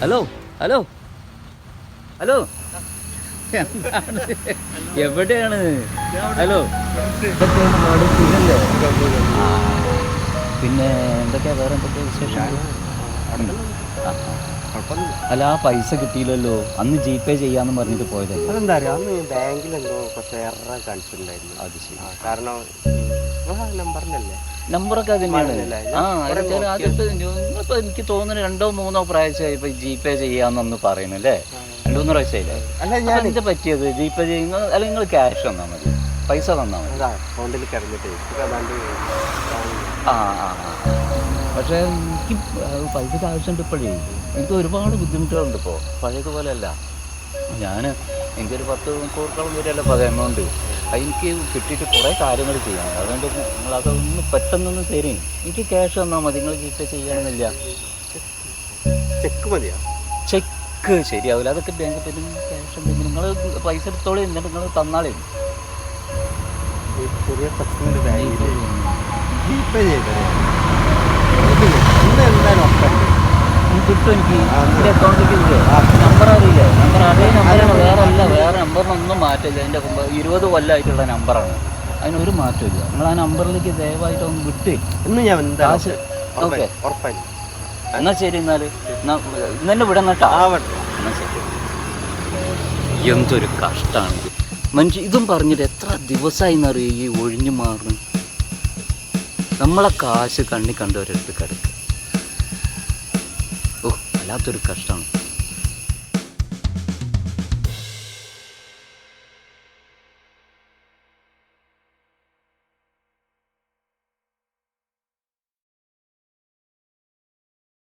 Hello hello hello എവിടെയാണ്? Hello പിന്നെ എന്തൊക്കെയാ വേറെ എന്തൊക്കെയാ വിശേഷം? അല്ല ആ പൈസ കിട്ടിയില്ലല്ലോ, അന്ന് ജിപേ ചെയ്യാന്ന് പറഞ്ഞിട്ട് പോയതല്ലേ. അതെന്താ അറിയാം, അന്ന് ബാങ്കിലെന്തോ കുറച്ച് എറർ കാണിച്ചിട്ടുണ്ടായിരുന്നു. അത് ശരി. കാരണം നമ്പറിലല്ലേ നമ്പറൊക്കെ തന്നെയാണ്. അതിപ്പോ എനിക്ക് തോന്നുന്നു 2-3 പ്രാവശ്യമായി ഇപ്പൊ ജിപേ ചെയ്യാന്നൊന്ന് പറയുന്നല്ലേ. 2-3 പ്രാവശ്യമായില്ലേ? എന്താ പറ്റിയത്? ജിപേ ചെയ്യുന്ന അല്ലെങ്കിൽ നിങ്ങൾ ക്യാഷ് തന്നാൽ മതി, പൈസ തന്നാൽ മതി. അക്കൗണ്ടിൽ കിടന്നിട്ടേ ആ ആ പക്ഷേ എനിക്ക് പൈസ ആവശ്യമുണ്ട് ഇപ്പോഴേ. എനിക്ക് ഒരുപാട് ബുദ്ധിമുട്ടുകളുണ്ട് ഇപ്പോൾ, പഴയതുപോലെയല്ല. എനിക്കൊരു 10 കോടിയോളം വരെയല്ല ഇപ്പോൾ അത് എമൗണ്ട്. എനിക്ക് കിട്ടിയിട്ട് കുറേ കാര്യങ്ങൾ ചെയ്യണം. അതുകൊണ്ട് നിങ്ങളതൊന്ന് പെട്ടെന്നൊന്ന് തരും. എനിക്ക് ക്യാഷ് തന്നാൽ മതി, നിങ്ങൾ ജിപേ ചെയ്യണമെന്നില്ല. ചെക്ക് മതിയോ? ചെക്ക് ശരിയാവില്ല, അതൊക്കെ ബാങ്കിൽ തരും. ക്യാഷ് ഉണ്ടെങ്കിൽ നിങ്ങൾ പൈസ എടുത്തോളൂ, എന്നിട്ട് നിങ്ങൾ തന്നാളേ. ചെറിയ പ്രശ്നമുണ്ട് ബാങ്കിൽ. ജിപേ ചെയ്തത് എന്തായാലും ഉറപ്പുണ്ട് കിട്ടും. എനിക്ക് എൻ്റെ അക്കൗണ്ടിലേക്ക് നമ്പർ അറിയില്ല. നമ്പർ അതേ നമ്പറാണ്, വേറെ നമ്പറിനൊന്നും മാറ്റമില്ല. എൻ്റെ 20 കൊല്ലമായിട്ടുള്ള നമ്പറാണ്, അതിനൊരു മാറ്റമില്ല. നിങ്ങൾ ആ നമ്പറിലേക്ക് ദയവായിട്ട് ഒന്ന് വിട്ട് ഇന്ന് ഞാൻ കാശ്. ഓക്കെ ഉറപ്പായി. എന്നാൽ ശരി, എന്നാൽ ഇന്നെ വിടാൻ കേട്ടോ. എന്നാൽ ശരി. എന്തൊരു കഷ്ടമാണ് മനുഷ്യ. ഇതും പറഞ്ഞിട്ട് എത്ര ദിവസമായി എന്നറിയോ ഈ ഒഴിഞ്ഞു മാറുന്നു. നമ്മളെ കാശ് കണ്ണി കണ്ടവരെടുത്ത് കിടക്കുക. ഓ, വല്ലാത്തൊരു കഷ്ടമാണ്.